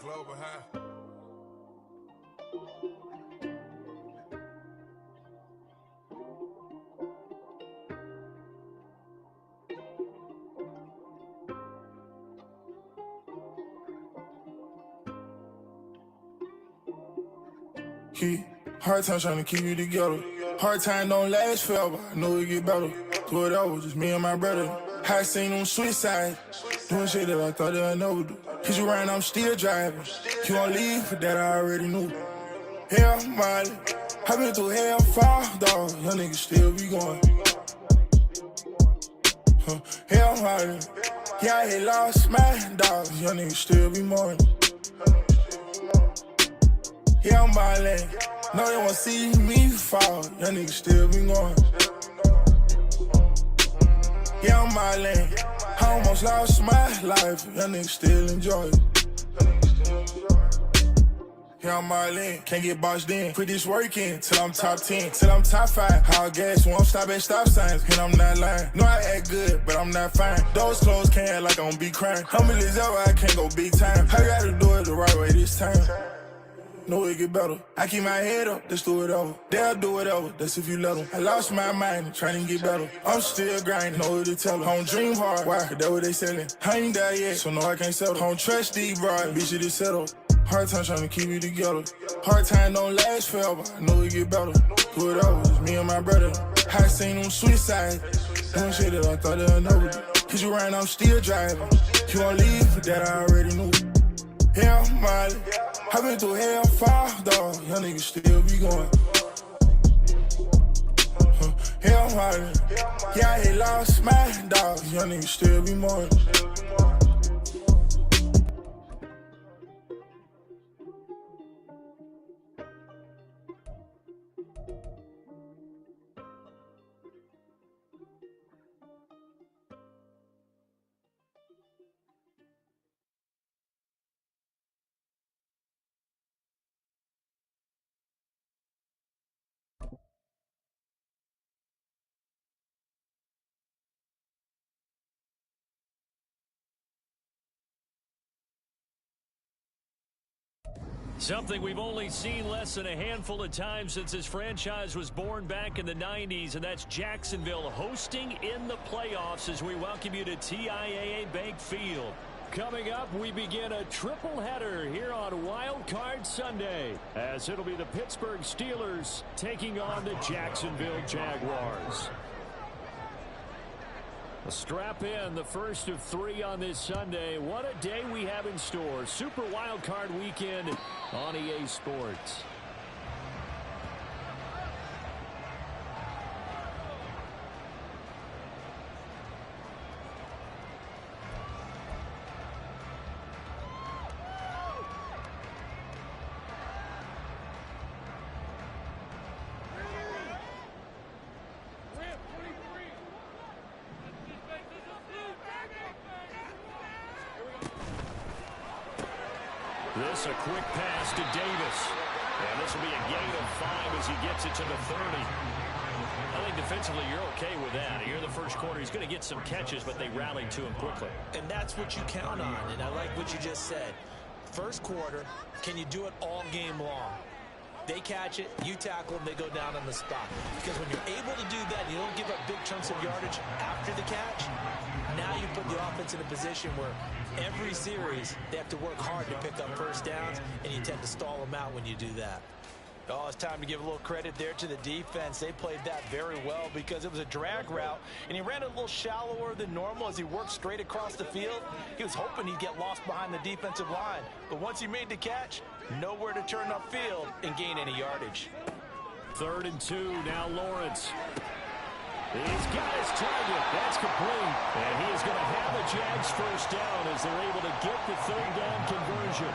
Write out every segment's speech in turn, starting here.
Global High. Hard time trying to keep you together. Hard time don't last forever. I know it get better. Do it over, just me and my brother. I seen on suicide. Doing shit that I thought that I never do. Hit you around, I'm still driving. You won't leave, but that I already knew. Hell, Molly. I been through hell far, dog. Young niggas still be going. Hell, Molly. Yeah, I hit lost my dog. Young niggas still be mourning. Yeah, I'm Molly. No, they won't see me fall. Young niggas still be going. Yeah, I'm Molly. I almost lost my life. Young niggas still enjoy it. Yeah, I'm Marlene, can't get boxed in. Put this work in, till I'm top 10, till I'm top 5. I'll gas, won't stop at stop signs, and I'm not lying. No, I act good, but I'm not fine. Those clothes can't act like I'm be crying. Humble as ever, I can't go big time. I gotta do it the right way this time. Know it get better. I keep my head up, let's do it over. They'll do whatever, that's if you let them. I lost my mind, trying to get better. I'm still grinding, know what to tell them. I don't dream hard, why? Cause that's what they selling. I ain't died yet, so no, I can't settle. I don't trust these broad, bitch, it is settled. Hard time trying to keep you together. Hard time don't last forever, I know it get better. Do it over, just me and my brother. I seen on suicide. Doing shit that I thought that I never do. Hit you around, I'm still driving. You won't leave, but that I already knew. Hell, Molly. I been through hell far, dog. Young niggas still be going. Hell, Molly. Yeah, I hit lost my dog. Young niggas still be mourning. Something we've only seen less than a handful of times since this franchise was born back in the 90s, and that's Jacksonville hosting in the playoffs as we welcome you to TIAA Bank Field. Coming up, we begin a triple header here on Wild Card Sunday, as it'll be the Pittsburgh Steelers taking on the Jacksonville Jaguars. Strap in, the first of 3 on this Sunday. What a day we have in store. Super Wild Card Weekend on EA Sports. This a quick pass to Davis. And this will be a gain of 5 as he gets it to the 30. I think defensively you're okay with that. Here in the first quarter, he's going to get some catches, but they rallied to him quickly. And that's what you count on, and I like what you just said. First quarter, can you do it all game long? They catch it, you tackle them, they go down on the spot. Because when you're able to do that, you don't give up big chunks of yardage after the catch. Now you put the offense in a position where every series they have to work hard to pick up first downs, and you tend to stall them out when you do that. Oh, it's time to give a little credit there to the defense. They played that very well because it was a drag route, and he ran it a little shallower than normal as he worked straight across the field. He was hoping he'd get lost behind the defensive line, but once he made the catch, nowhere to turn upfield and gain any yardage. 3rd and 2, now Lawrence. He's got his target. That's complete. And he is going to have the Jags first down as they're able to get the 3rd down conversion.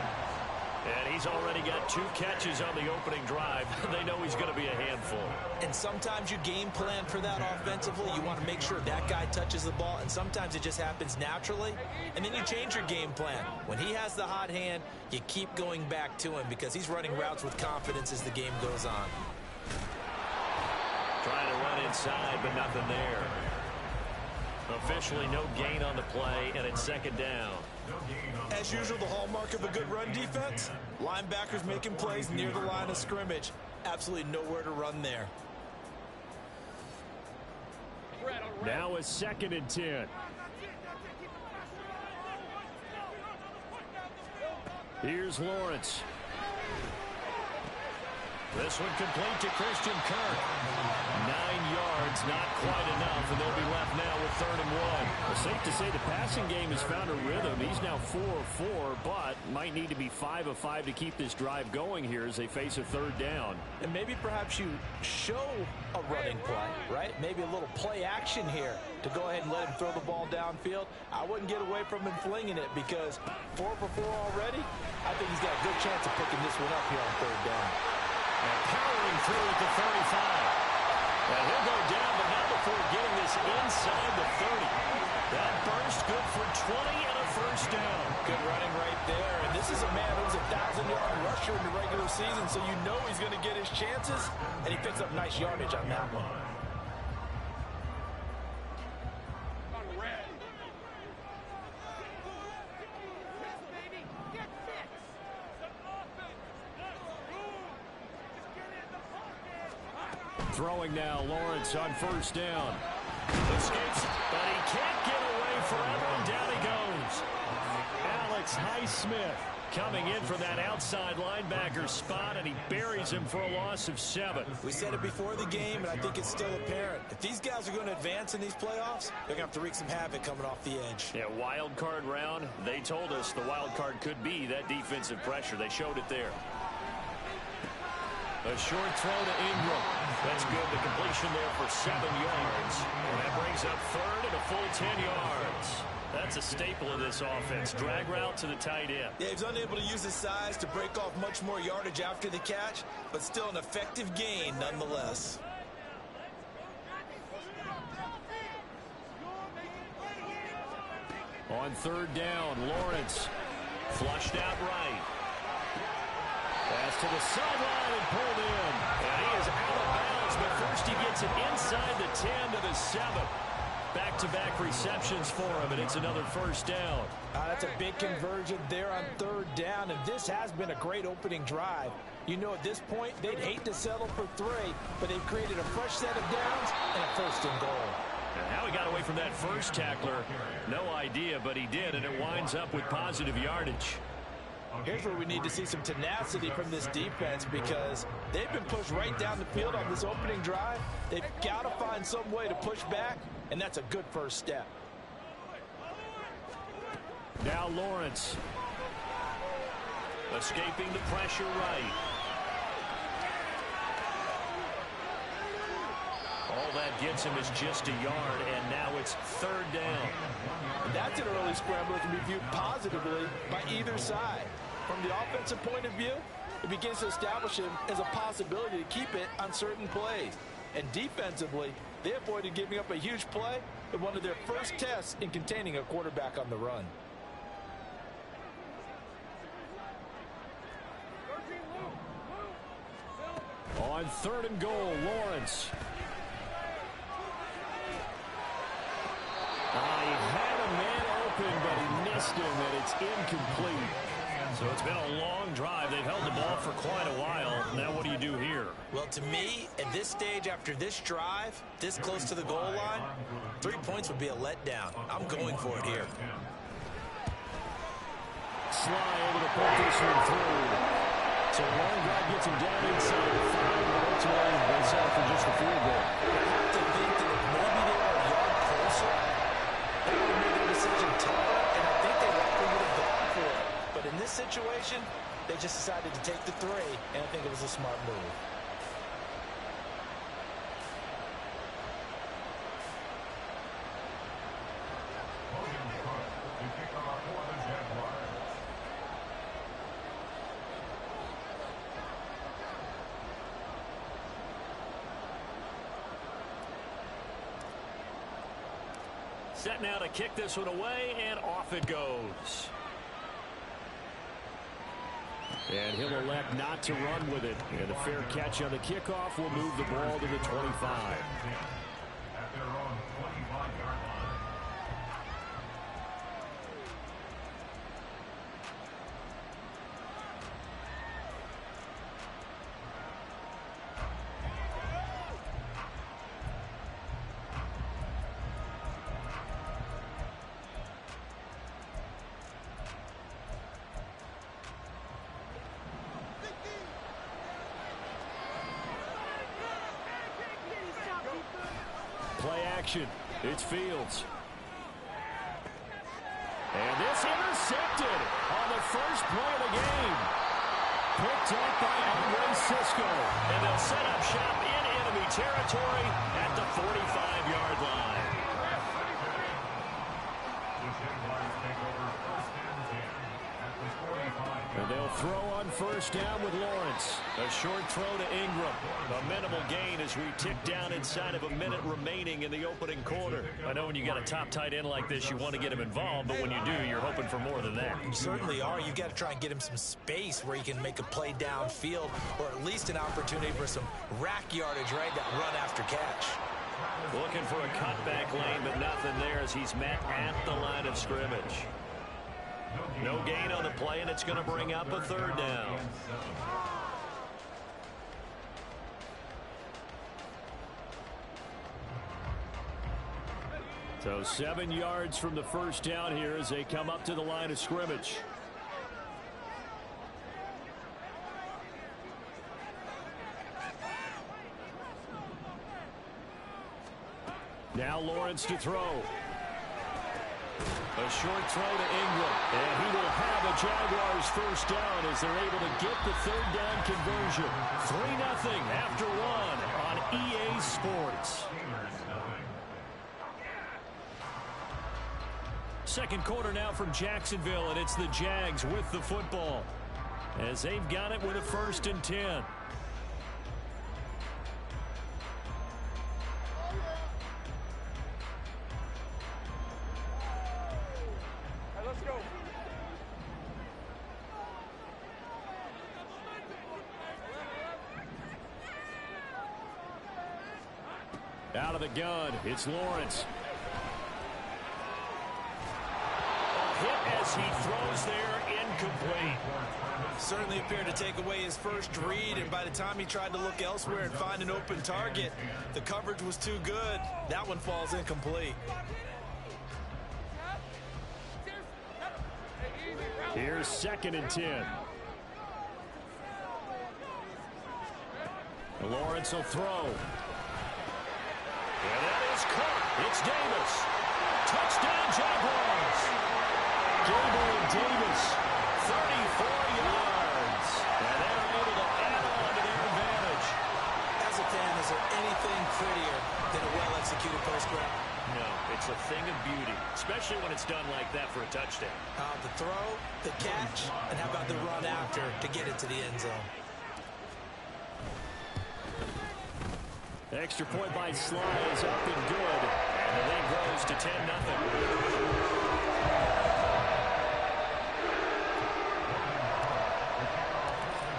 And he's already got 2 catches on the opening drive. They know he's going to be a handful. And sometimes you game plan for that offensively. You want to make sure that guy touches the ball, and sometimes it just happens naturally. And then you change your game plan. When he has the hot hand, you keep going back to him because he's running routes with confidence as the game goes on. Trying to run inside, but nothing there. Officially no gain on the play, and it's 2nd down. As usual, the hallmark of a good run defense, linebackers making plays near the line of scrimmage. Absolutely nowhere to run there. Now a 2nd and 10. Here's Lawrence. This one complete to Christian Kirk. 9 yards, not quite enough, and they'll be left now with 3rd and 1. Well, safe to say the passing game has found a rhythm. He's now 4 of 4, but might need to be 5 of 5 to keep this drive going here as they face a 3rd down. And maybe perhaps you show a running play, right? Maybe a little play action here to go ahead and let him throw the ball downfield. I wouldn't get away from him flinging it because 4 for 4 already. I think he's got a good chance of picking this one up here on 3rd down. And powering through at the 35. And he'll go down, but not before getting this inside the 30. That burst good for 20 and a 1st down. Good running right there. And this is a man who's a 1,000-yard rusher in the regular season, so you know he's going to get his chances, and he picks up nice yardage on that one. Throwing now, Lawrence on 1st down. Escapes, but he can't get away forever, and down he goes. Alex Highsmith coming in from that outside linebacker spot, and he buries him for a loss of 7. We said it before the game, and I think it's still apparent. If these guys are going to advance in these playoffs, they're going to have to wreak some havoc coming off the edge. Yeah, wild card round. They told us the wild card could be that defensive pressure. They showed it there. A short throw to Ingram. That's good. The completion there for 7 yards. And that brings up 3rd and a full 10 yards. That's a staple of this offense. Drag route to the tight end. Yeah, he's unable to use his size to break off much more yardage after the catch, but still an effective gain nonetheless. On 3rd down, Lawrence flushed out right. Pass to the sideline and pulled in. And he is out of bounds, but first he gets it inside the 10 to the 7. Back-to-back receptions for him, and it's another 1st down. That's a big conversion there on 3rd down, and this has been a great opening drive. You know, at this point, they'd hate to settle for 3, but they've created a fresh set of downs and a 1st and goal. And how he got away from that first tackler, no idea, but he did, and it winds up with positive yardage. Here's where we need to see some tenacity from this defense because they've been pushed right down the field on this opening drive. They've got to find some way to push back, and that's a good first step. Now Lawrence. Escaping the pressure right. All that gets him is just a yard, and now it's 3rd down. That's an early scramble that can be viewed positively by either side. From the offensive point of view, it begins to establish him as a possibility to keep it on certain plays. And defensively, they avoided giving up a huge play in one of their first tests in containing a quarterback on the run. On 3rd and goal, Lawrence. He had a man open, but he missed him, and it's incomplete. So it's been a long drive. They've held the ball for quite a while. Now what do you do here? Well, to me, at this stage after this drive, this close to the goal line, 3 points would be a letdown. I'm going for it here. Sly able to put this one through. So a long drive gets him down inside the 5, and ultimately they settle for just a field goal. I have to think that if maybe they were a yard closer, they would have made their decision tougher, and I think they likely would have gone for it. But in this situation, they just decided to take the 3, and I think it was a smart move. Set now to kick this one away, and off it goes. And he'll elect not to run with it. And a fair catch on the kickoff will move the ball to the 25. action. It's Fields. And this intercepted on the first play of the game. Picked up by Andre Cisco. And they'll set up shop in enemy territory at the 45-yard line. And they'll throw on first down with Lawrence. A short throw to Ingram. A minimal gain as we tick down inside of a minute remaining in the opening quarter. I know when you got a top tight end like this, you want to get him involved, but when you do, you're hoping for more than that. You certainly are. You've got to try and get him some space where he can make a play downfield, or at least an opportunity for some rack yardage, right? That run after catch. Looking for a cutback lane, but nothing there as he's met at the line of scrimmage. No gain on the play, and it's going to bring up a third down. So 7 yards from the first down here as they come up to the line of scrimmage. Now Lawrence to throw. A short throw to Ingram, and he will have a Jaguars first down as they're able to get the third down conversion. 3-0 after one on EA Sports. Second quarter now from Jacksonville, and it's the Jags with the football as they've got it with a 1st and 10. Out of the gun, it's Lawrence. A hit as he throws there, incomplete. Certainly appeared to take away his first read, and by the time he tried to look elsewhere and find an open target, the coverage was too good. That one falls incomplete. Here's 2nd and 10. Lawrence will throw. And that is caught. It's Davis. Touchdown, Jaguars. Gabriel Davis, 34 yards. And they're able to add on to their advantage. As a fan, is there anything prettier than a well-executed post route? No, it's a thing of beauty, especially when it's done like that for a touchdown. The throw, the catch, and how about the run after to get it to the end zone? Extra point by Sly is up and good. And the lead grows to 10-0.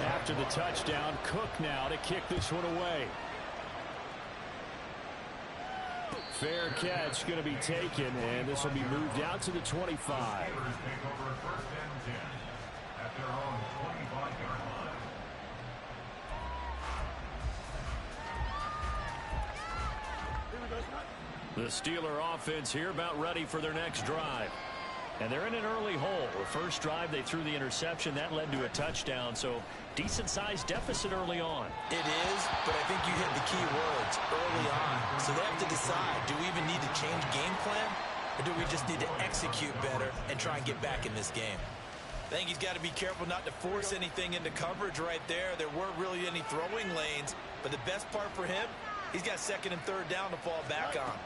After the touchdown, Cook now to kick this one away. Fair catch going to be taken, and this will be moved out to the 25. The Steeler offense here about ready for their next drive. And they're in an early hole. The first drive, they threw the interception. That led to a touchdown, so decent-sized deficit early on. It is, but I think you hit the key words early on. So they have to decide, do we even need to change game plan, or do we just need to execute better and try and get back in this game? I think he's got to be careful not to force anything into coverage right there. There weren't really any throwing lanes, but the best part for him, he's got 2nd and 3rd down to fall back on.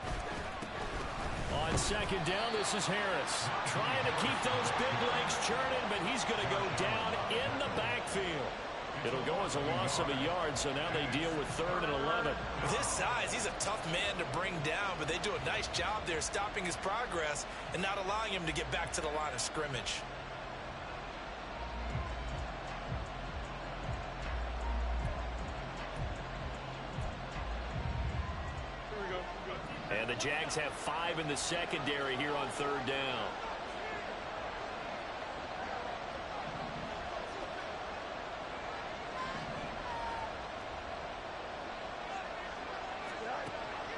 On 2nd down, this is Harris. Trying to keep those big legs churning, but he's going to go down in the backfield. It'll go as a loss of a yard, so now they deal with 3rd and 11. With his size, he's a tough man to bring down, but they do a nice job there stopping his progress and not allowing him to get back to the line of scrimmage. And the Jags have 5 in the secondary here on 3rd down.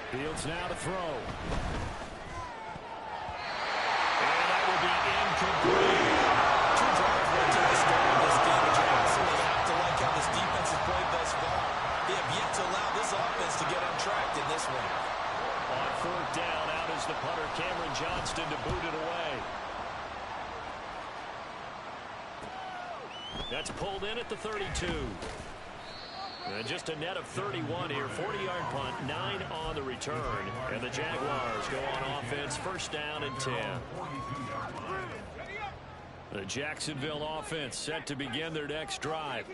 Fields now to throw. And that will be incomplete. 2 drives right to the start of this game, but you absolutely have to like how this defense has played thus far. They have yet to allow this offense to get on track in this one. On 4th That's pulled in at the 32. And just a net of 31 here. 40-yard punt, 9 on the return. And the Jaguars go on offense, first down and 10. The Jacksonville offense set to begin their next drive.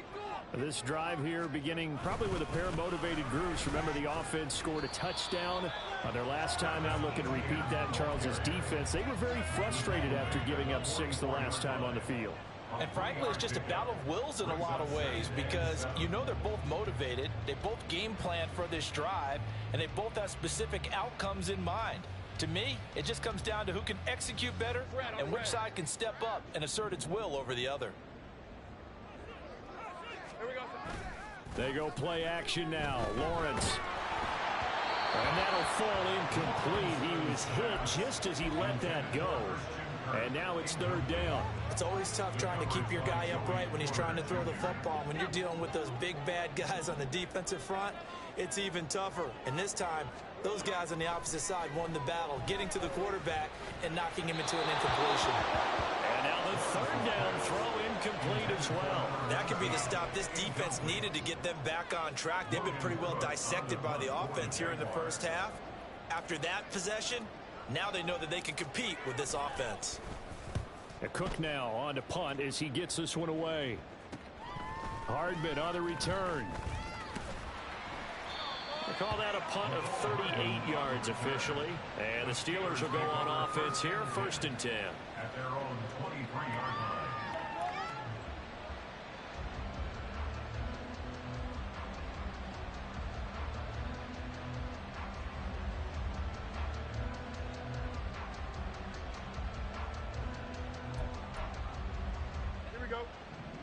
This drive here beginning probably with a pair of motivated groups. Remember, the offense scored a touchdown on their last time out, looking to repeat that in Charles's defense. They were very frustrated after giving up 6 the last time on the field. And frankly, it's just a battle of wills in a lot of ways because you know they're both motivated. They both game plan for this drive, and they both have specific outcomes in mind. To me, it just comes down to who can execute better and which side can step up and assert its will over the other. They go play action now. Lawrence. And that'll fall incomplete. He was hit just as he let that go. And now it's third down. It's always tough trying to keep your guy upright when he's trying to throw the football. When you're dealing with those big, bad guys on the defensive front, it's even tougher. And this time, those guys on the opposite side won the battle, getting to the quarterback and knocking him into an incompletion. And now the third down throw incomplete as well. That could be the stop this defense needed to get them back on track. They've been pretty well dissected by the offense here in the first half. After that possession, now they know that they can compete with this offense. A Cook now on to punt as he gets this one away. Hardman on the return. They call that a punt of 38 yards officially. And the Steelers will go on offense here, first and 10. At their own 23-yard line.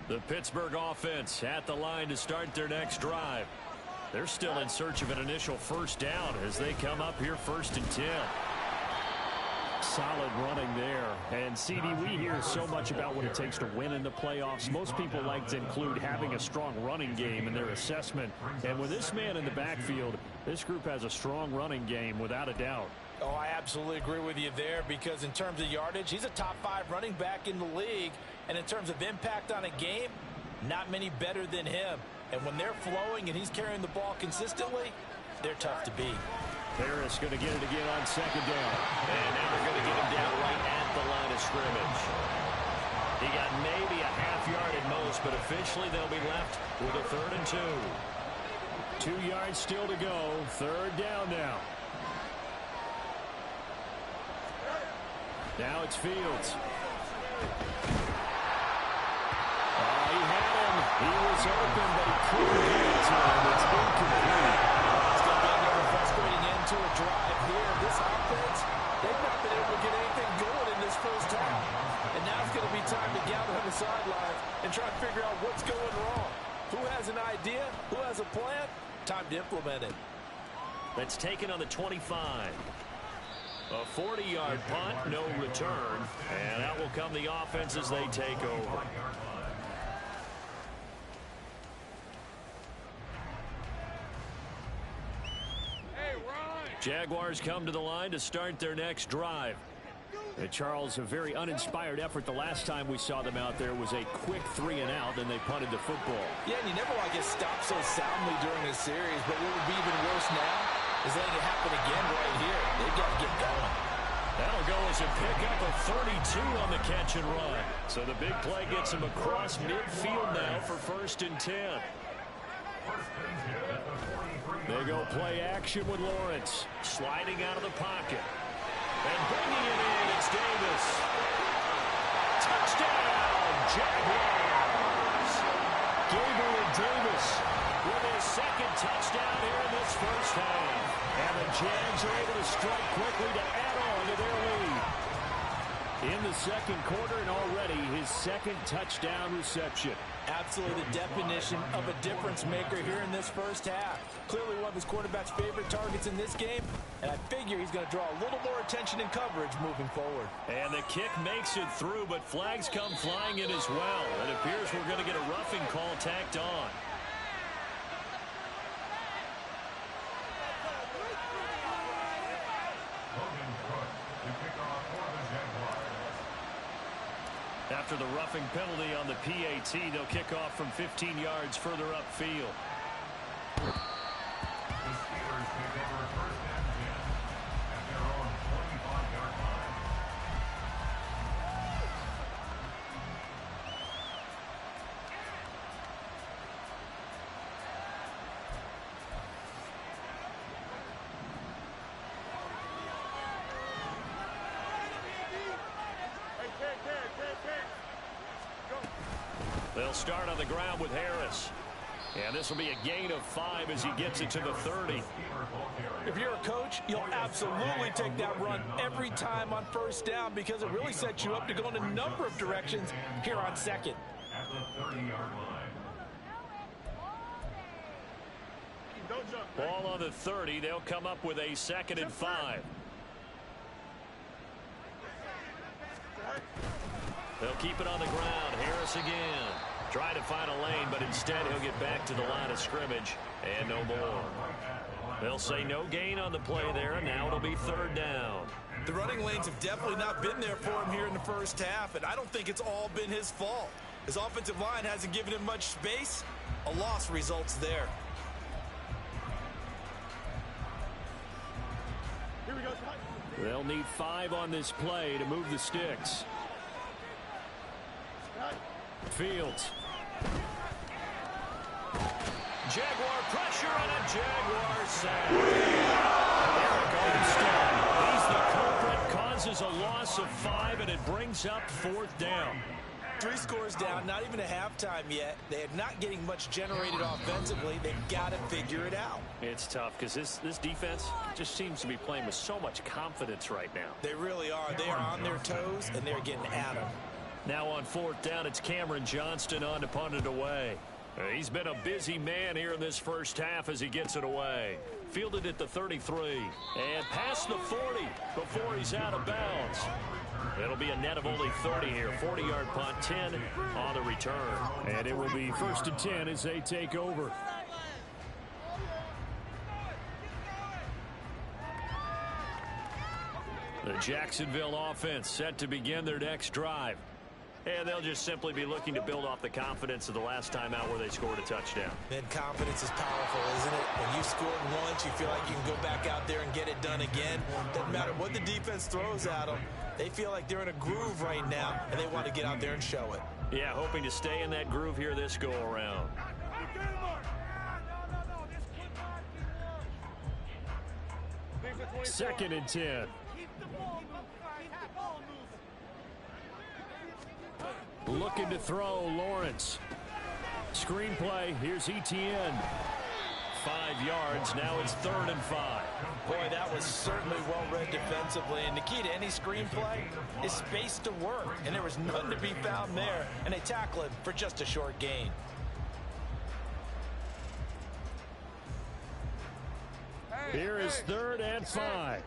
The Pittsburgh offense at the line to start their next drive. They're still in search of an initial first down as they come up here first and 10. Solid running there. And CD, we hear so much about what it takes to win in the playoffs. Most people like to include having a strong running game in their assessment. And with this man in the backfield, this group has a strong running game without a doubt. Oh, I absolutely agree with you there because in terms of yardage, he's a top 5 running back in the league. And in terms of impact on a game, not many better than him. And when they're flowing and he's carrying the ball consistently, they're tough to beat. Harris going to get it again on second down. And now they're going to get him down right at the line of scrimmage. He got maybe a half yard at most, but officially they'll be left with a 3rd and 2. 2 yards still to go. Third down now. Now it's Fields. He had him. He was open, but he couldn't get it to him. It's incomplete. It's going to be another frustrating end to a drive here. This offense, they've not been able to get anything going in this first half. And now it's going to be time to gather on the sidelines and try to figure out what's going wrong. Who has an idea? Who has a plan? Time to implement it. That's taken on the 25. A 40-yard punt, no return. And out will come the offense as they take over. Jaguars come to the line to start their next drive. Charles, a very uninspired effort. The last time we saw them out there was a quick 3-and-out, then they punted the football. Yeah, and you never want to get stopped so soundly during a series, but what would be even worse now is letting it happen again right here. They've got to get going. That'll go as a pickup of 32 on the catch and run. So the big play gets him across midfield now for first and 10. They go play action with Lawrence. Sliding out of the pocket. And bringing it in, it's Davis. Touchdown, Jaguars. Gabriel Davis with his second touchdown here in this first half. And the Jags are able to strike quickly to add on to their lead. In the second quarter and already his second touchdown reception. Absolutely the definition of a difference maker here in this first half. Clearly one of his quarterback's favorite targets in this game, and I figure he's going to draw a little more attention and coverage moving forward. And the kick makes it through, but flags come flying in as well. It appears we're going to get a roughing call tacked on. After after the roughing penalty on the PAT. They'll kick off from 15 yards further upfield. The Steelers take over first and 10 at their own 25-yard line. They'll start on the ground with Harris. And this will be a gain of 5 as he gets it to the 30. If you're a coach, you'll absolutely take that run every time on first down because it really sets you up to go in a number of directions here on second. At the 30-yard line. Ball on the 30. They'll come up with a 2nd and 5. They'll keep it on the ground. Harris again. Try to find a lane, but instead he'll get back to the line of scrimmage and no more. They'll say no gain on the play there, and now it'll be 3rd down. The running lanes have definitely not been there for him here in the first half, and I don't think it's all been his fault. His offensive line hasn't given him much space. A loss results there. They'll need 5 on this play to move the sticks. Fields. Jaguar pressure and a Jaguar sack. Eric Armstead, he's the culprit, causes a loss of 5, and it brings up 4th down. 3 scores down, not even a halftime yet. They're not getting much generated offensively. They've got to figure it out. It's tough because this defense just seems to be playing with so much confidence right now. They really are. They are on their toes, and they're getting at them. Now on 4th down, it's Cameron Johnston on to punt it away. He's been a busy man here in this first half as he gets it away. Fielded at the 33 and past the 40 before he's out of bounds. It'll be a net of only 30 here. 40-yard punt, 10 on the return. And it will be 1st and 10 as they take over. The Jacksonville offense set to begin their next drive. And they'll just simply be looking to build off the confidence of the last time out where they scored a touchdown. Then confidence is powerful, isn't it? When you scored once, you feel like you can go back out there and get it done again. Doesn't matter what the defense throws at them. They feel like they're in a groove right now, and they want to get out there and show it. Yeah, hoping to stay in that groove here this go-around. 2nd and 10. Looking to throw, Lawrence. Screenplay, here's Etienne. 5 yards, now it's 3rd and 5. Boy, that was certainly well-read defensively, and the key to any screenplay is space to work, and there was none to be found there, and they tackle it for just a short gain. Here is 3rd and 5.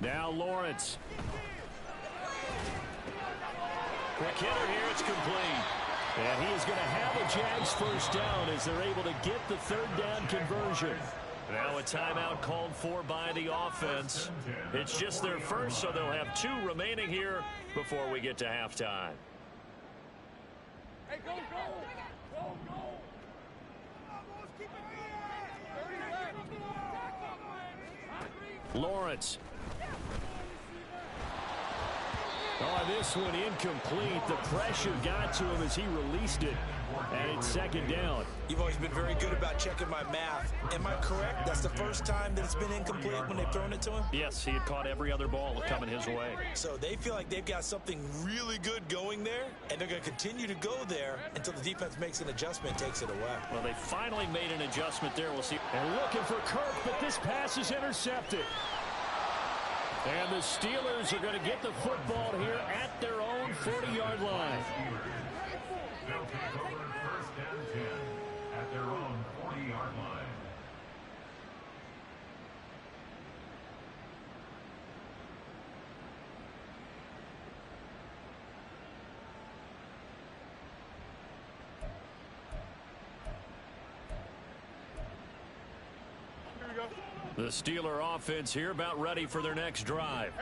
Now Lawrence. Quick hitter here, it's complete. And he is going to have a Jags first down as they're able to get the 3rd down conversion. Now a timeout called for by the offense. It's just their first, so they'll have 2 remaining here before we get to halftime. Hey, go, go! Go, go! Lawrence. Oh, this one incomplete. The pressure got to him as he released it. And it's 2nd down. You've always been very good about checking my math. Am I correct? That's the first time that it's been incomplete when they've thrown it to him? Yes, he had caught every other ball coming his way. So they feel like they've got something really good going there, and they're going to continue to go there until the defense makes an adjustment and takes it away. Well, they finally made an adjustment there. We'll see. And looking for Kirk, but this pass is intercepted. And the Steelers are going to get the football here at their own 40-yard line. They'll take over 1st and 10 at their own 40-yard line. The Steeler offense here about ready for their next drive.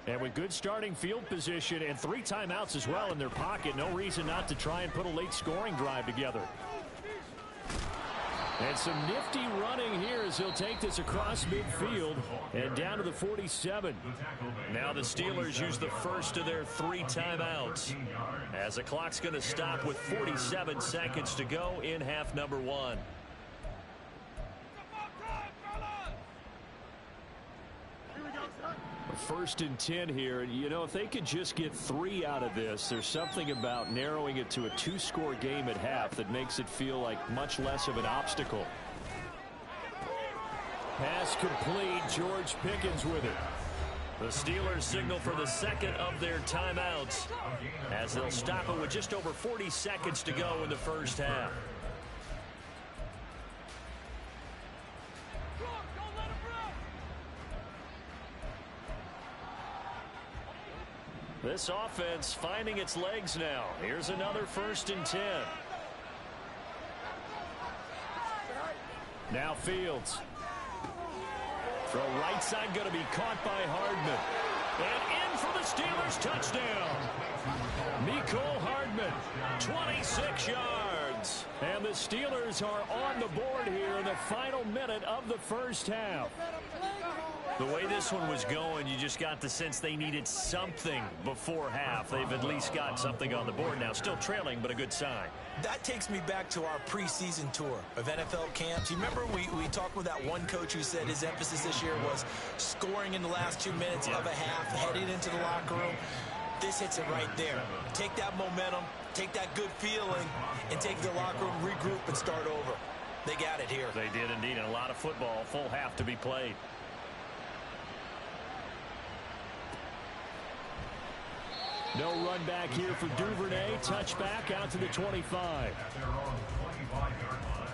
And with good starting field position and 3 timeouts as well in their pocket, no reason not to try and put a late scoring drive together. And some nifty running here as he'll take this across midfield and down to the 47. Now the Steelers use the first of their 3 timeouts as the clock's going to stop with 47 seconds to go in half number 1. First and 10 here. You know, if they could just get 3 out of this, there's something about narrowing it to a 2-score game at half that makes it feel like much less of an obstacle. Pass complete. George Pickens with it. The Steelers signal for the second of their timeouts as they'll stop it with just over 40 seconds to go in the first half. This offense finding its legs now. Here's another first and 10. Now Fields. Throw right side going to be caught by Hardman. And in for the Steelers touchdown. Mecole Hardman, 26 yards. And the Steelers are on the board here in the final minute of the first half. The way this one was going, you just got the sense they needed something before half. They've at least got something on the board now. Still trailing, but a good sign. That takes me back to our preseason tour of NFL camps. You remember we talked with that one coach who said his emphasis this year was scoring in the last 2 minutes of a half, heading into the locker room. This hits it right there. Take that momentum, take that good feeling, and take the locker room, regroup, and start over. They got it here. They did indeed, and a lot of football, full half to be played. No run back here for Duvernay. Touchback out to the 25. At their own 25-yard line.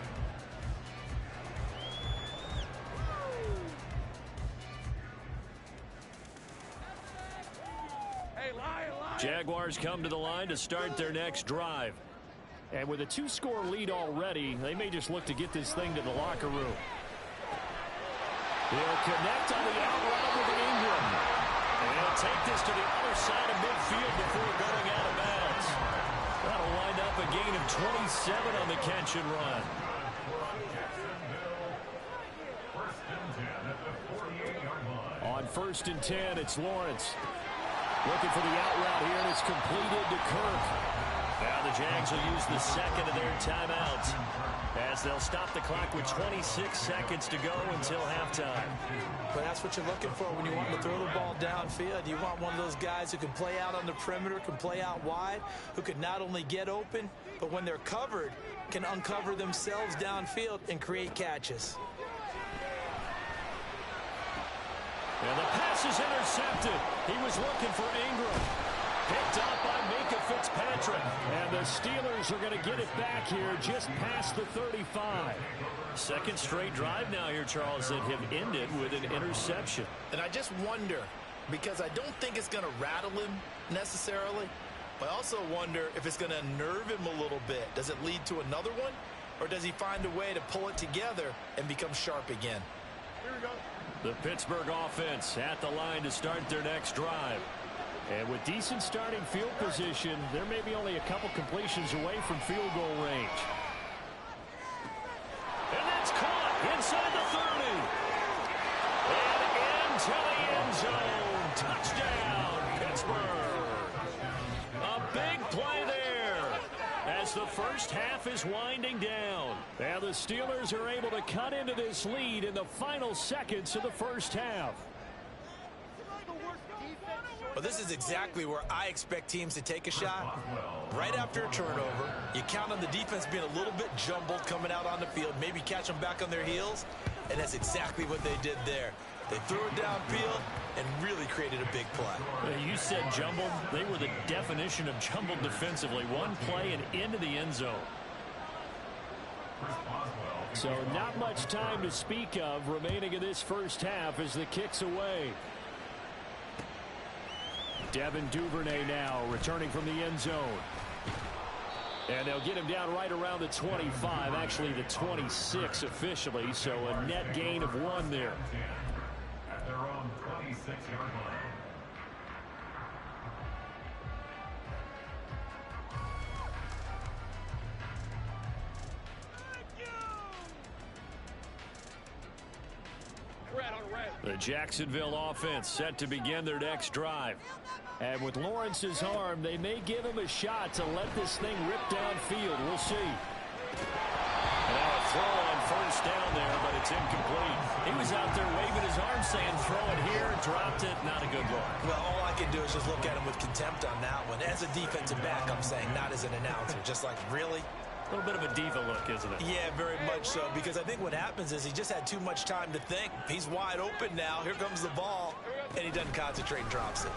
Hey, Lion. Jaguars come to the line to start their next drive. And with a 2-score lead already, they may just look to get this thing to the locker room. He'll connect on the out route with Ingram. And he'll take this to the other side of midfield before going out of bounds. That'll wind up a gain of 27 on the catch and run. First and 10 at the 48-yard line. On first and 10, it's Lawrence. Looking for the out route here, and it's completed to Kirk. Now the Jags will use the second of their timeouts as they'll stop the clock with 26 seconds to go until halftime. But that's what you're looking for when you want to throw the ball downfield. You want one of those guys who can play out on the perimeter, can play out wide, who can not only get open, but when they're covered, can uncover themselves downfield and create catches. And the pass is intercepted. He was looking for Ingram. Picked up by Minkah Fitzpatrick. And the Steelers are going to get it back here just past the 35. Second straight drive now here, Charles, that have ended with an interception. And I just wonder, because I don't think it's going to rattle him necessarily, but I also wonder if it's going to unnerve him a little bit. Does it lead to another one? Or does he find a way to pull it together and become sharp again? Here we go. The Pittsburgh offense at the line to start their next drive. And with decent starting field position, there may be only a couple completions away from field goal range. And that's caught inside the 30. And into the end zone. Touchdown, Pittsburgh. A big play there as the first half is winding down. And the Steelers are able to cut into this lead in the final seconds of the first half. Well, this is exactly where I expect teams to take a shot. Right after a turnover, you count on the defense being a little bit jumbled coming out on the field, maybe catch them back on their heels, and that's exactly what they did there. They threw it downfield and really created a big play. You said jumbled. They were the definition of jumbled defensively. One play and into the end zone. So not much time to speak of remaining in this first half as the kick's away. Devin Duvernay now returning from the end zone. And they'll get him down right around the 25, actually the 26 officially, so a net gain of 1 there. At their own 26-yard line. The Jacksonville offense set to begin their next drive. And with Lawrence's arm, they may give him a shot to let this thing rip downfield. We'll see. Now a throw on first down there, but it's incomplete. He was out there waving his arm saying, throw it here, dropped it, not a good look. Well, all I can do is just look at him with contempt on that one. As a defensive back, I'm saying, not as an announcer. Just like, really? A little bit of a diva look, isn't it? Yeah, very much so, because I think what happens is he just had too much time to think. He's wide open now. Here comes the ball, and he doesn't concentrate and drops it.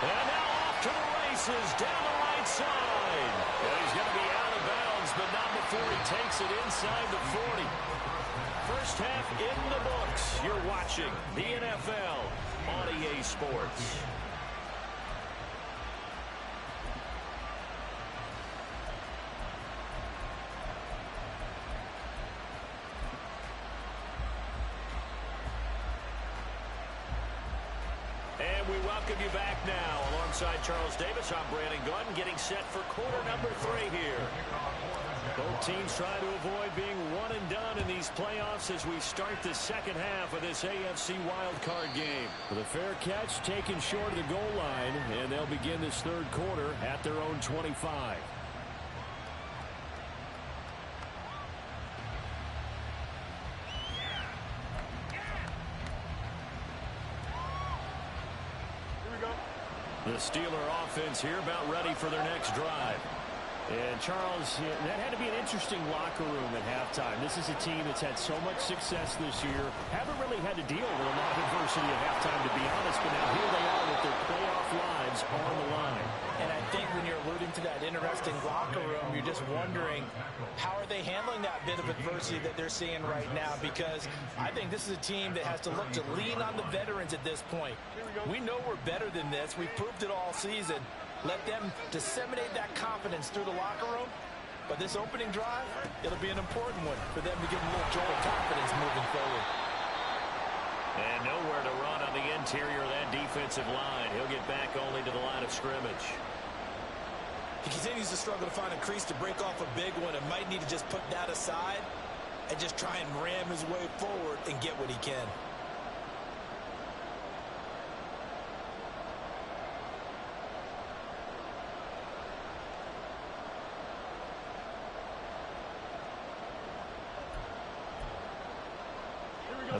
And now off to the races, down the right side. And he's going to be out of bounds, but not before he takes it inside the 40. First half in the books. You're watching the NFL on EA Sports. And we welcome you back now. Alongside Charles Davis, I'm Brandon Gunn, getting set for quarter number 3 here. Both teams trying to avoid being one and done in these playoffs as we start the second half of this AFC wildcard game. With a fair catch taken short of the goal line, and they'll begin this third quarter at their own 25. The Steeler offense here about ready for their next drive. And Charles, that had to be an interesting locker room at halftime. This is a team that's had so much success this year. Haven't really had to deal with a lot of adversity at halftime, to be honest. But now here they are with their playoff lives on the line. And I think when you're alluding to that interesting locker room, you're just wondering, how are they handling that bit of adversity that they're seeing right now? Because I think this is a team that has to look to lean on the veterans at this point. We know we're better than this. We've proved it all season. Let them disseminate that confidence through the locker room. But this opening drive, it'll be an important one for them to get a little jolt of confidence moving forward. And nowhere to run on the interior of that defensive line. He'll get back only to the line of scrimmage. He continues to struggle to find a crease to break off a big one and might need to just put that aside and just try and ram his way forward and get what he can.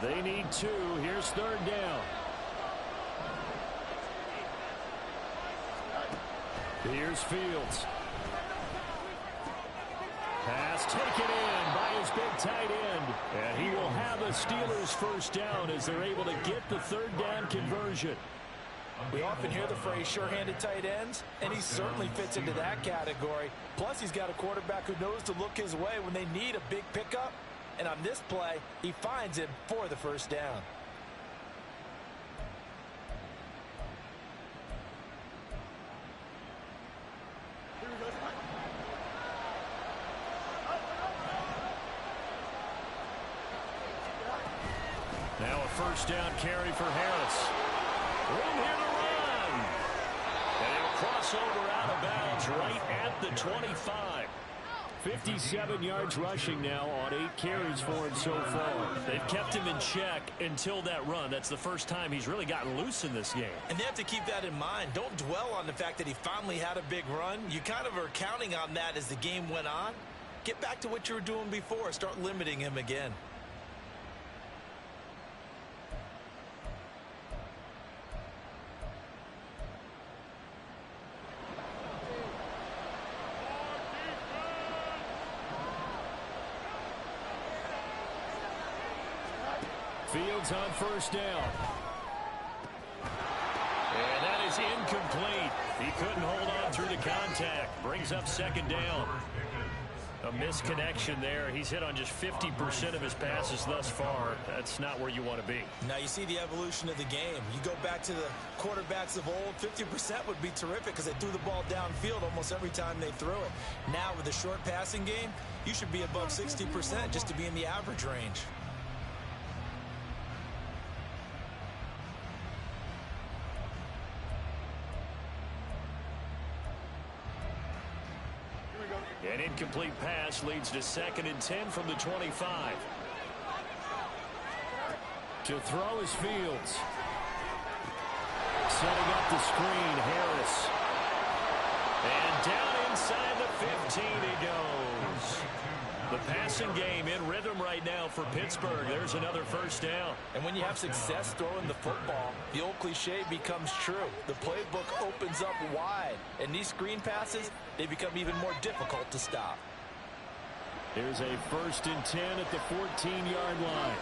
They need 2. Here's third down. Here's Fields. Pass taken in by his big tight end. And he will have a Steelers first down as they're able to get the third down conversion. We often hear the phrase sure-handed tight ends, and he certainly fits into that category. Plus, he's got a quarterback who knows to look his way when they need a big pickup. And on this play, he finds him for the first down. Now a first down carry for Harris. Room here to run. And he'll cross over out of bounds right at the 25. 57 yards rushing now on 8 carries for him so far. They've kept him in check until that run. That's the first time he's really gotten loose in this game. And they have to keep that in mind. Don't dwell on the fact that he finally had a big run. You kind of are counting on that as the game went on. Get back to what you were doing before. Start limiting him again. Fields on first down. And that is incomplete. He couldn't hold on through the contact. Brings up second down. A misconnection there. He's hit on just 50% of his passes thus far. That's not where you want to be. Now you see the evolution of the game. You go back to the quarterbacks of old, 50% would be terrific because they threw the ball downfield almost every time they threw it. Now with the short passing game, you should be above 60% just to be in the average range. An incomplete pass leads to 2nd and 10 from the 25. To throw is Fields. Setting up the screen, Harris. And down inside the 15 he goes. The passing game in rhythm right now for Pittsburgh. There's another first down. And when you have success throwing the football, the old cliche becomes true. The playbook opens up wide. And these screen passes, they become even more difficult to stop. There's a 1st and 10 at the 14-yard line.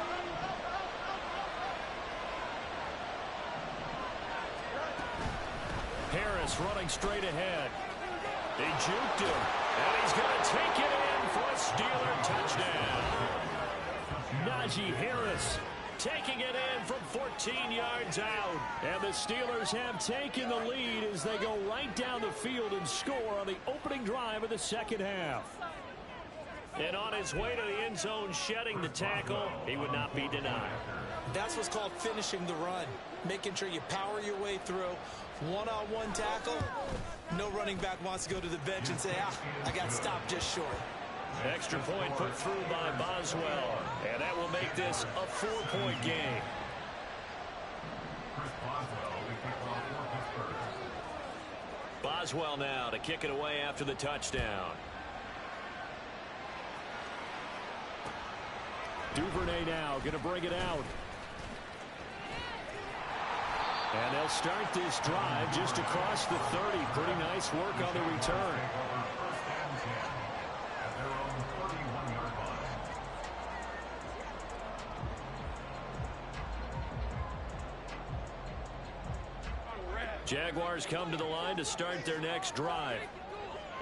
Harris running straight ahead. They juked him, and he's going to take it in for a Steeler touchdown. Najee Harris taking it in from 14 yards out. And the Steelers have taken the lead as they go right down the field and score on the opening drive of the second half. And on his way to the end zone, shedding the tackle, he would not be denied. That's what's called finishing the run. Making sure you power your way through. One-on-one tackle. No running back wants to go to the bench and say, I got stopped just short. Extra point put through by Boswell. And that will make this a 4-point game. Boswell now to kick it away after the touchdown. Duvernay now going to bring it out. And they'll start this drive just across the 30. Pretty nice work on the return. Jaguars come to the line to start their next drive.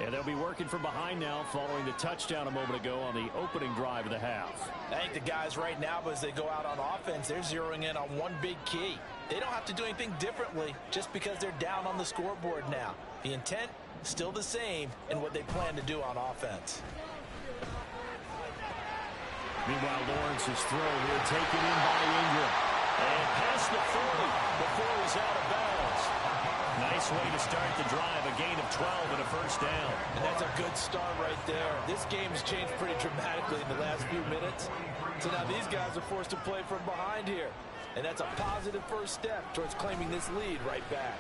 And they'll be working from behind now following the touchdown a moment ago on the opening drive of the half. I think the guys right now, as they go out on offense, they're zeroing in on one big key. They don't have to do anything differently just because they're down on the scoreboard now. The intent, still the same in what they plan to do on offense. Meanwhile, Lawrence's throw here taken in by Ingram. And past the 40 before he's out of bounds. Nice way to start the drive, a gain of 12 and a first down. And that's a good start right there. This game has changed pretty dramatically in the last few minutes. So now these guys are forced to play from behind here. And that's a positive first step towards claiming this lead right back.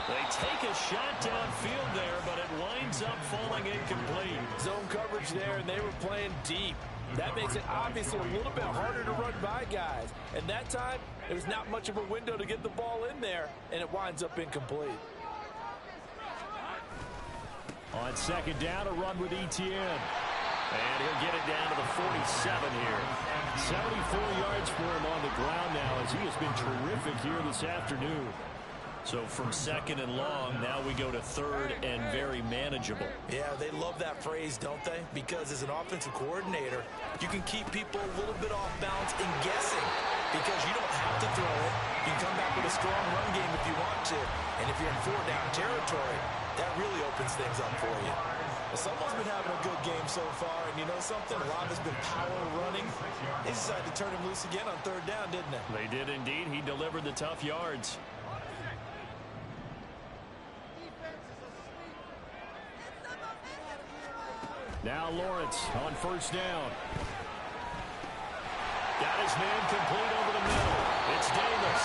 They take a shot downfield there, but it winds up falling incomplete. Zone coverage there, and they were playing deep. That makes it obviously a little bit harder to run by guys. And that time, there was not much of a window to get the ball in there, and it winds up incomplete. On second down, a run with Etienne. And he'll get it down to the 47 here. 74 yards for him on the ground now as he has been terrific here this afternoon. So from second and long, now we go to third and very manageable. Yeah, they love that phrase, don't they? Because as an offensive coordinator, you can keep people a little bit off balance and guessing because you don't have to throw it. You can come back with a strong run game if you want to. And if you're in 4-down territory, that really opens things up for you. Well, someone's been having a good game so far, and you know something? A lot has been power running. They decided to turn him loose again on third down, didn't they? They did indeed. He delivered the tough yards. Now Lawrence on first down. Got his man complete over the middle. It's Davis.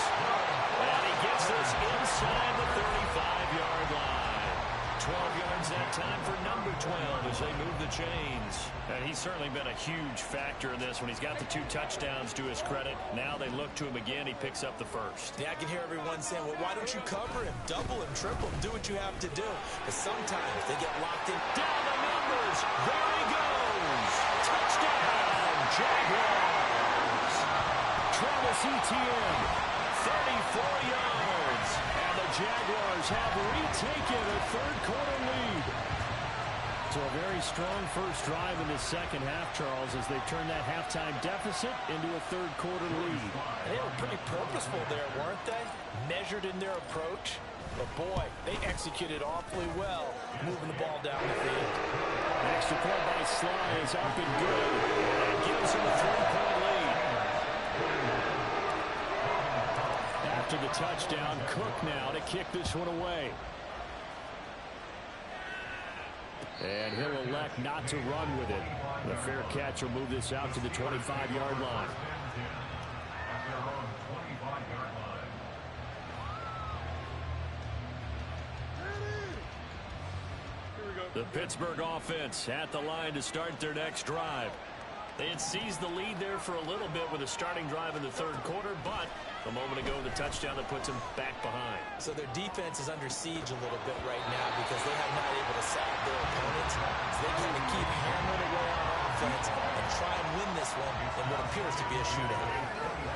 And he gets this inside the 35-yard line. 12 yards that time for number 12 as they move the chains. And he's certainly been a huge factor in this when he's got the 2 touchdowns to his credit. Now they look to him again. He picks up the first. Yeah, I can hear everyone saying, well, why don't you cover him? Double him, triple him, do what you have to do. But sometimes they get locked in. Down the numbers. There he goes. Touchdown, Jaguars. Travis Etienne, 34 yards. And the Jaguars have retaken a third-quarter lead. So a very strong first drive in the second half, Charles, as they turn that halftime deficit into a third-quarter lead. They were pretty purposeful there, weren't they? Measured in their approach. But, boy, they executed awfully well, moving the ball down the field. The extra point by Sly is up and good. And gives him a 3-point lead. After the touchdown, Cook now to kick this one away. And he'll elect not to run with it. The fair catch will move this out to the 25-yard line. The Pittsburgh offense at the line to start their next drive. They had seized the lead there for a little bit with a starting drive in the third quarter, but a moment ago the touchdown that puts them back behind. So their defense is under siege a little bit right now because they have not able to sack their opponents. So they kind of keep hammering away on offense and try and win this one in what appears to be a shootout.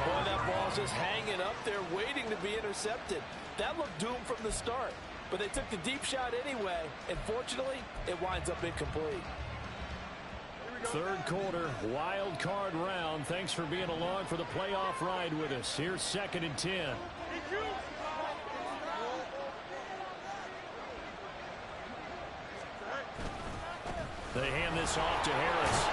Boy, that ball's just hanging up there waiting to be intercepted. That looked doomed from the start. But they took the deep shot anyway, and fortunately, it winds up incomplete. Third quarter, wild card round. Thanks for being along for the playoff ride with us. Here's 2nd and 10. They hand this off to Harris.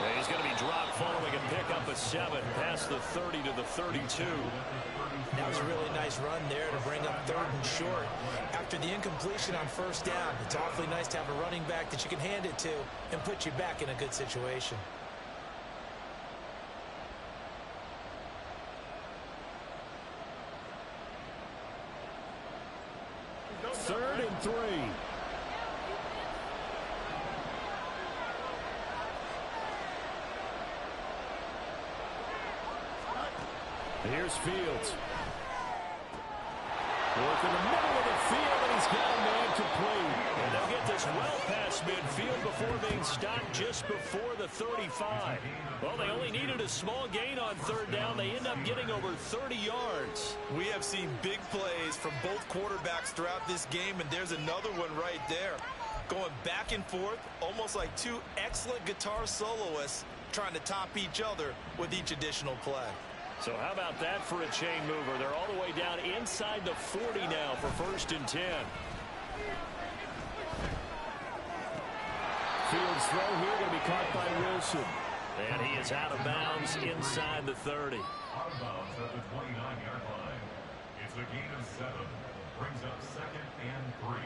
And he's going to be dropped following a pickup of 7 past the 30 to the 32. That was a really nice run there to bring up 3rd and short. After the incompletion on first down, it's awfully nice to have a running back that you can hand it to and put you back in a good situation. 3rd and 3. Here's Fields. Work in the middle of the field, and he's got a man complete. And they'll get this well past midfield before being stopped just before the 35. Well, they only needed a small gain on 3rd down. They end up getting over 30 yards. We have seen big plays from both quarterbacks throughout this game, and there's another one right there. Going back and forth, almost like two excellent guitar soloists trying to top each other with each additional play. So how about that for a chain mover? They're all the way down inside the 40 now for 1st and 10. Fields throw here going to be caught by Wilson. And he is out of bounds inside the 30. Out of bounds at the 29-yard line. It's a gain of 7. Brings up 2nd and 3.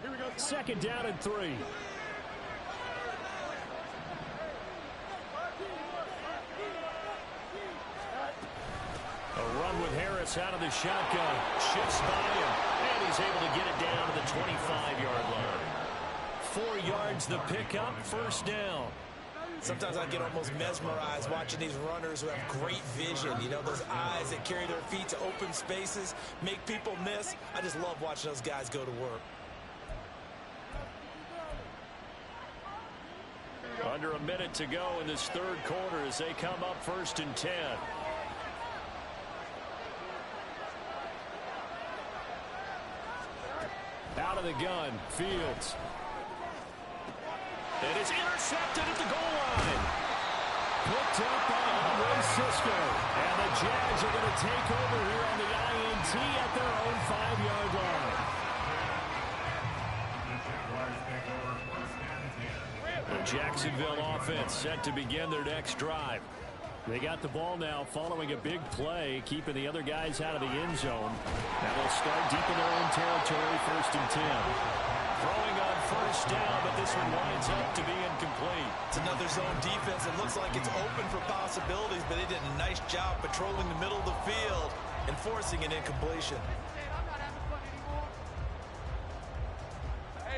Here we go. 2nd down and 3. A run with Harris out of the shotgun. Shifts by him. And he's able to get it down to the 25-yard line. 4 yards the pickup. 1st down. Sometimes I get almost mesmerized watching these runners who have great vision. You know, those eyes that carry their feet to open spaces, make people miss. I just love watching those guys go to work. Under a minute to go in this 3rd quarter as they come up 1st and 10. Out of the gun, Fields. It is intercepted at the goal line. Picked up by Andre Cisco. And the Jags are going to take over here on the INT at their own 5-yard line. The Jacksonville offense set to begin their next drive. They got the ball now following a big play, keeping the other guys out of the end zone. Now they'll start deep in their own territory, 1st and 10. Throwing on 1st down, but this one winds up to be incomplete. It's another zone defense. It looks like it's open for possibilities, but they did a nice job patrolling the middle of the field and forcing an incompletion.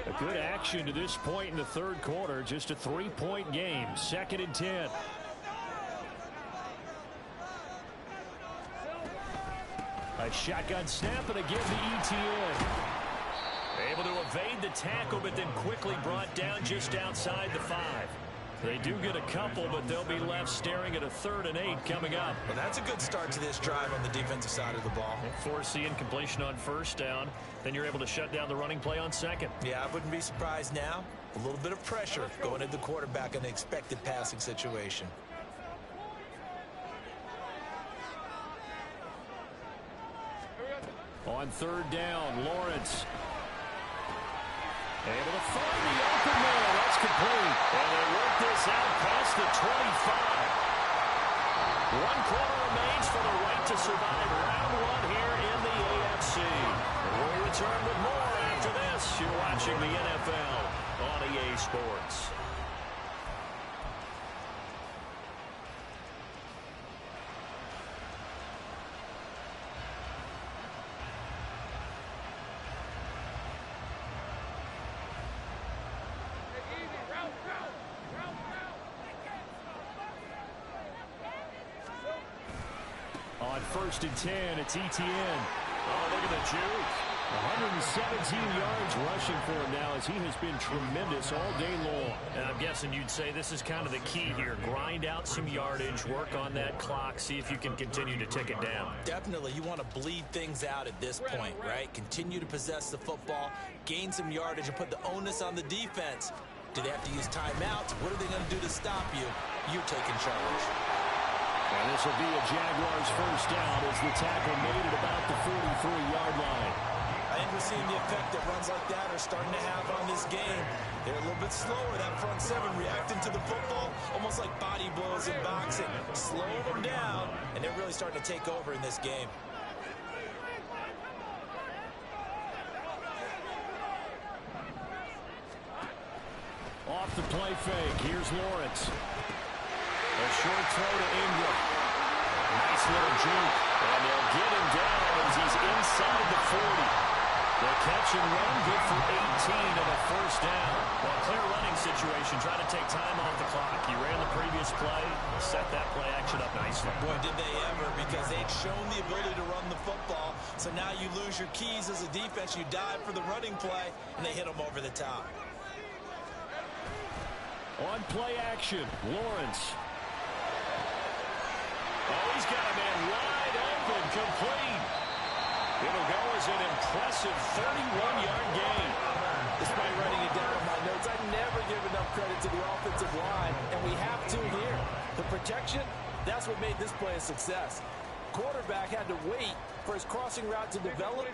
A good action to this point in the 3rd quarter. Just a 3-point game. 2nd and 10. A shotgun snap and a give to ETN. Able to evade the tackle, but then quickly brought down just outside the 5. They do get a couple, but they'll be left staring at a 3rd and 8 coming up. Well, that's a good start to this drive on the defensive side of the ball. Force the incompletion on 1st down. Then you're able to shut down the running play on 2nd. Yeah, I wouldn't be surprised now. A little bit of pressure going into the quarterback in an expected passing situation. On 3rd down, Lawrence. Able to find the open man. That's complete. And they work this out past the 25. 1 quarter remains for the right to survive round 1 here in the AFC. We'll return with more after this. You're watching the NFL on EA Sports. On 1st and 10, it's Etienne. Oh, look at the juke. 117 yards rushing for him now as he has been tremendous all day long. And I'm guessing you'd say this is kind of the key here. Grind out some yardage, work on that clock, see if you can continue to tick it down. Definitely, you want to bleed things out at this point, right? Continue to possess the football, gain some yardage, and put the onus on the defense. Do they have to use timeouts? What are they going to do to stop you? You're taking charge. And this will be a Jaguars 1st down as the tackle made it about the 43-yard line. I think we're seeing the effect that runs like that are starting to have on this game. They're a little bit slower, that front 7 reacting to the football, almost like body blows in boxing. Slow them down, and they're really starting to take over in this game. Off the play fake, here's Lawrence. A short throw to Ingram. Nice little juke. And they'll get him down as he's inside the 40. The catch and run, good for 18 and a 1st down. Well, clear running situation, trying to take time off the clock. You ran the previous play, set that play action up nicely. Boy, did they ever, because they'd shown the ability to run the football. So now you lose your keys as a defense. You dive for the running play, and they hit them over the top. On play action, Lawrence. Oh, he's got a man wide open, complete. It'll go as an impressive 31-yard gain. Despite writing it down in my notes, I never give enough credit to the offensive line, and we have to here. The protection, that's what made this play a success. Quarterback had to wait for his crossing route to develop,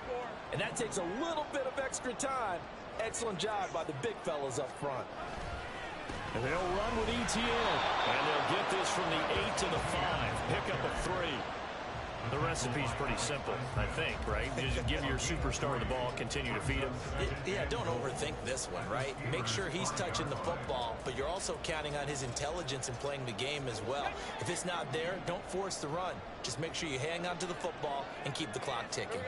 and that takes a little bit of extra time. Excellent job by the big fellas up front. And they'll run with Etienne. And they'll get this from the 8 to the 5. Pick up a 3. The recipe's pretty simple, I think, right? Just give your superstar the ball, continue to feed him. Yeah, don't overthink this one, right? Make sure he's touching the football, but you're also counting on his intelligence in playing the game as well. If it's not there, don't force the run. Just make sure you hang on to the football and keep the clock ticking.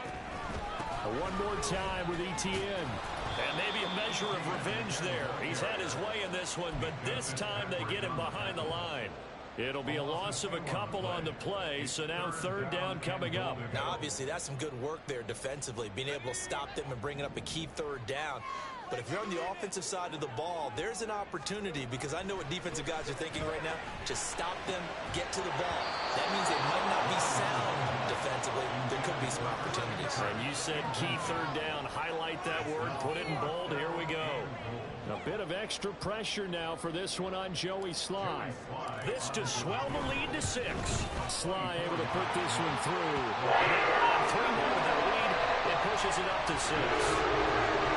One more time with Etienne. And maybe a measure of revenge there. He's had his way in this one, but this time they get him behind the line. It'll be a loss of a couple on the play, so now 3rd down coming up. Now, obviously, that's some good work there defensively, being able to stop them and bringing up a key 3rd down. But if you're on the offensive side of the ball, there's an opportunity, because I know what defensive guys are thinking right now. Just stop them, get to the ball. That means they might not be sound defensively. There could be some opportunities. And you said key 3rd down. Highlight that word, put it in bold. Here we go. A bit of extra pressure now for this one on Joey Sly. This to swell the lead to 6. Sly able to put this one through. 3 more with their lead. It pushes it up to 6.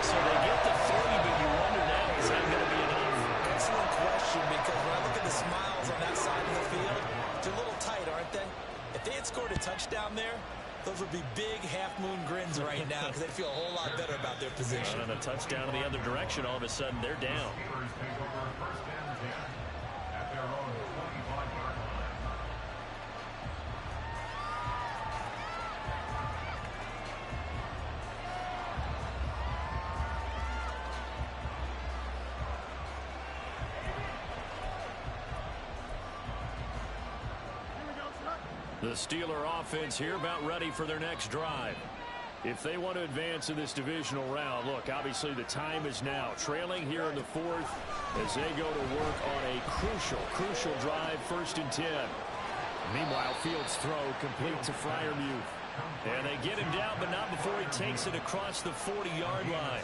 So they get the 3, but you wonder now, is that going to be enough? Excellent question, because when I look at the smiles on that side of the field, they're a little tight, aren't they? If they had scored a touchdown there, those would be big half-moon grins right now, because they'd feel a whole lot better about their position. And a touchdown in the other direction, all of a sudden they're down. Steelers take over 1st and 10 at their own 25-yard line. The Steeler offense here about ready for their next drive. If they want to advance in this divisional round, look, obviously the time is now. Trailing here in the fourth as they go to work on a crucial drive, 1st and 10. Meanwhile, Fields' throw complete to Freiermuth. And they get him down, but not before he takes it across the 40-yard line.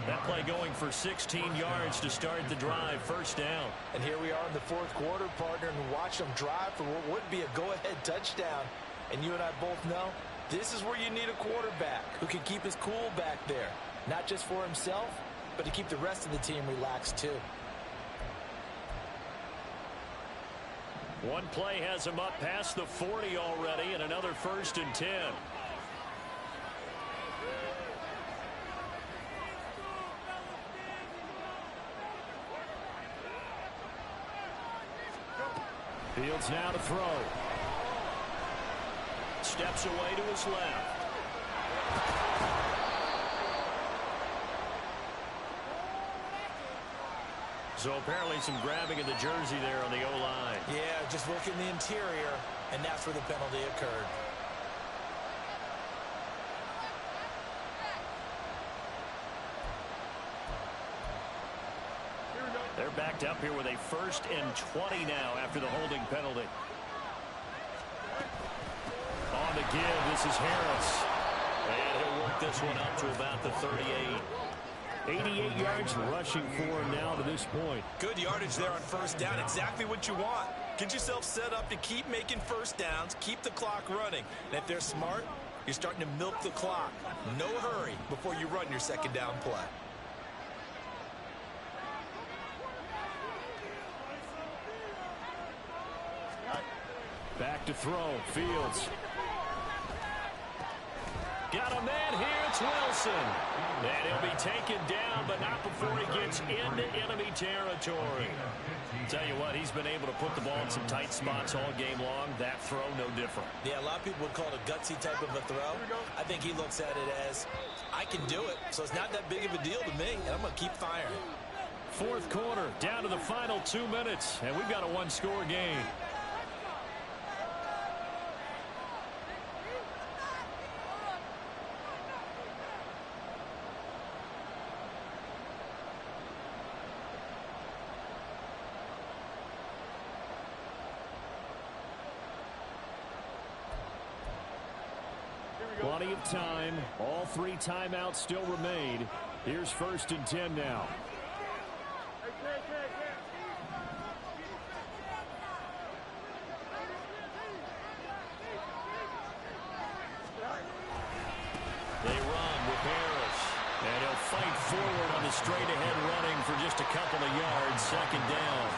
That play going for 16 yards to start the drive, 1st down. And here we are in the 4th quarter, partner, and watch them drive for what would be a go-ahead touchdown. And you and I both know this is where you need a quarterback who can keep his cool back there. Not just for himself, but to keep the rest of the team relaxed too. One play has him up past the 40 already, and another 1st and 10. Fields now to throw. Steps away to his left. So apparently some grabbing of the jersey there on the O-line. Yeah, just look in the interior, and that's where the penalty occurred. They're backed up here with a 1st and 20 now after the holding penalty. On the give, this is Harris. And he'll work this one up to about the 38. 88 yards rushing for him now to this point. Good yardage there on 1st down. Exactly what you want. Get yourself set up to keep making 1st downs, keep the clock running. And if they're smart, you're starting to milk the clock. No hurry before you run your 2nd down play. Back to throw. Fields. Got a man here. It's Wilson. And he'll be taken down, but not before he gets into enemy territory. Tell you what, he's been able to put the ball in some tight spots all game long. That throw, no different. Yeah, a lot of people would call it a gutsy type of a throw. I think he looks at it as, I can do it, so it's not that big of a deal to me, and I'm going to keep firing. 4th quarter, down to the final 2 minutes, and we've got a 1-score game. Plenty of time. All 3 timeouts still remain. Here's 1st and 10 now. They run with Harris. And he'll fight forward on the straight-ahead running for just a couple of yards. 2nd down.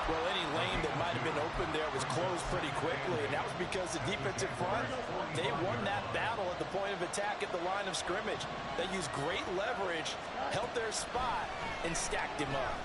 Well, any lane that might have been open there was closed pretty quickly, and that was because the defensive front, they won that battle at the point of attack at the line of scrimmage. They used great leverage, held their spot, and stacked him up.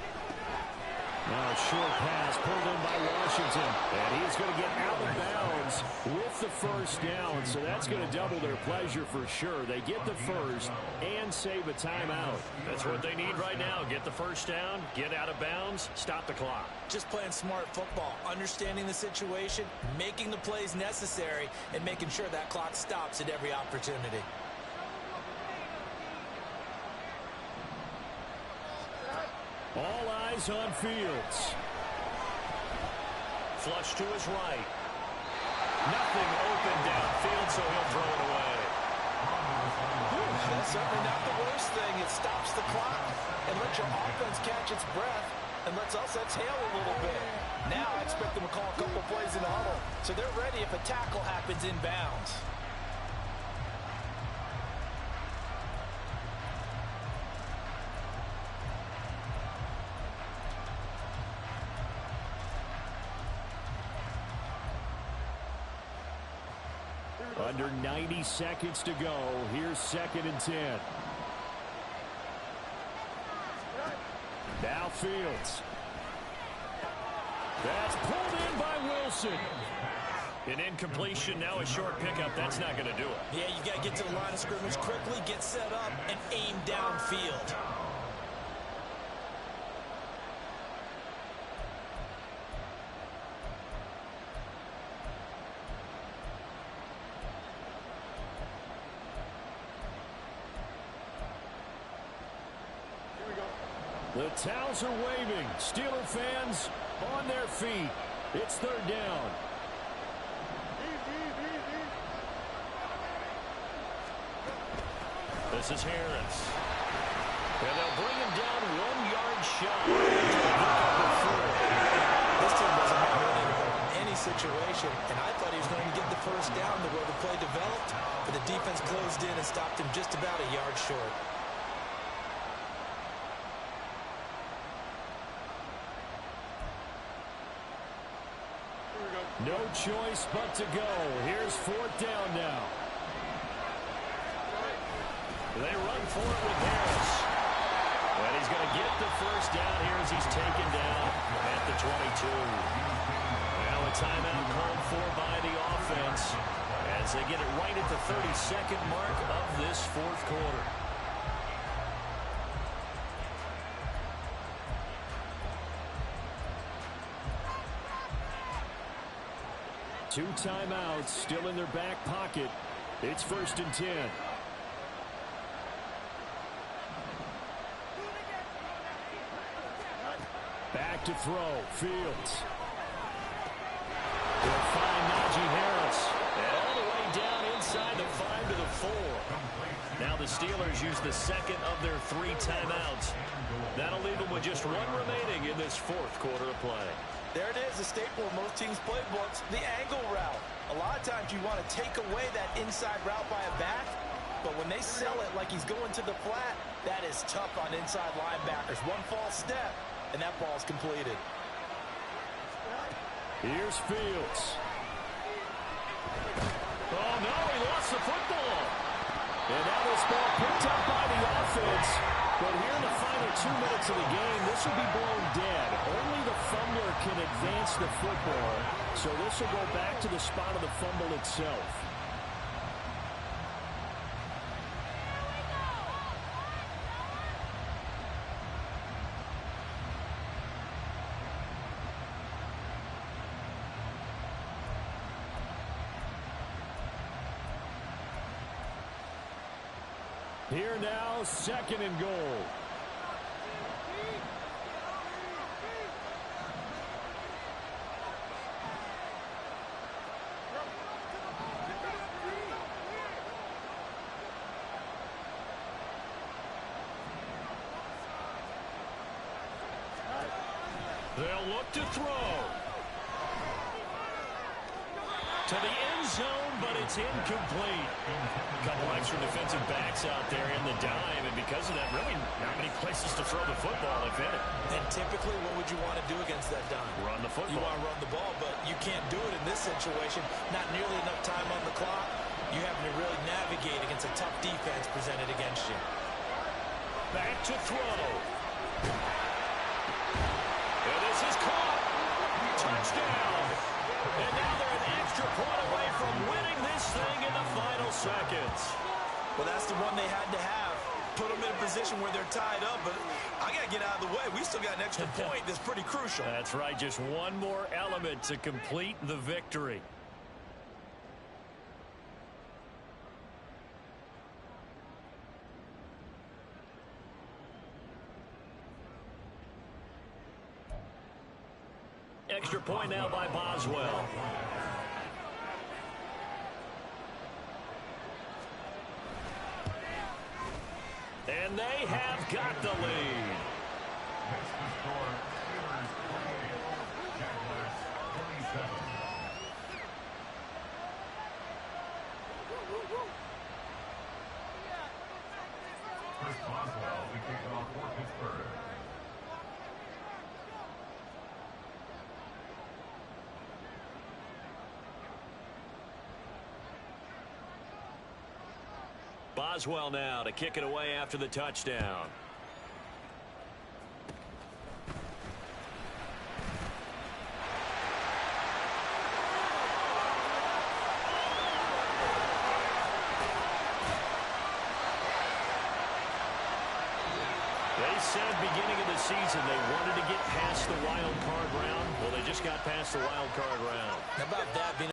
Now a short pass pulled in by Washington, and he's going to get out of bounds with the 1st down, so that's going to double their pleasure for sure. They get the 1st and save a timeout. That's what they need right now. Get the 1st down, get out of bounds, stop the clock. Just playing smart football, understanding the situation, making the plays necessary, and making sure that clock stops at every opportunity. All eyes on Fields. Flush to his right. Nothing open downfield, so he'll throw it away. That's certainly not the worst thing. It stops the clock and lets your offense catch its breath and lets us exhale a little bit. Now I expect them to call a couple plays in the huddle, so they're ready if a tackle happens inbounds. Under 90 seconds to go. Here's 2nd and 10. Now Fields. That's pulled in by Wilson. An incompletion, now a short pickup. That's not going to do it. Yeah, you got to get to the line of scrimmage quickly, get set up, and aim downfield. The towels are waving. Steeler fans on their feet. It's third down. This is Harris. And they'll bring him down 1 yard shy. This team wasn't running in any situation, and I thought he was going to get the first down the way the play developed, but the defense closed in and stopped him just about a yard short. No choice but to go. Here's fourth down now. They run for it with Harris. And he's going to get the first down here as he's taken down at the 22. Now a timeout called for by the offense as they get it right at the 32nd mark of this fourth quarter. Two timeouts still in their back pocket. It's 1st and 10. Back to throw. Fields. They'll find Najee Harris. And all the way down inside the 5 to the 4. Now the Steelers use the second of their 3 timeouts. That'll leave them with just 1 remaining in this fourth quarter of play. There it is, a staple of most teams' playbooks, the angle route. A lot of times you want to take away that inside route by a back, but when they sell it like he's going to the flat, that is tough on inside linebackers. One false step, and that ball's completed. Here's Fields. Oh, no, he lost the football. And now this ball picked up by the offense. But here in the final 2 minutes of the game, this will be blown dead. Only the fumbler can advance the football. So this will go back to the spot of the fumble itself. Here now, 2nd and goal. They'll look to throw. To the end zone, but it's incomplete. A couple extra defensive backs out there in the dime, and because of that, really not many places to throw the football, if any. And typically, what would you want to do against that dime? Run the football. You want to run the ball, but you can't do it in this situation. Not nearly enough time on the clock. You having to really navigate against a tough defense presented against you. Back to throw. And this is caught. Touchdown. And now they're an extra point away from winning this thing in the final seconds. Well, that's the one they had to have. Put them in a position where they're tied up, but I got to get out of the way. We still got an extra point that's pretty crucial. That's right. Just one more element to complete the victory. Extra point now by Boswell. And they have got the lead. Next to score, Steelers 28, Jaguars 27. Chris Boswell to kick it off for Pittsburgh. Boswell now to kick it away after the touchdown. They said beginning of the season they wanted to get past the wild card round. Well, they just got past the wild card round. How about that being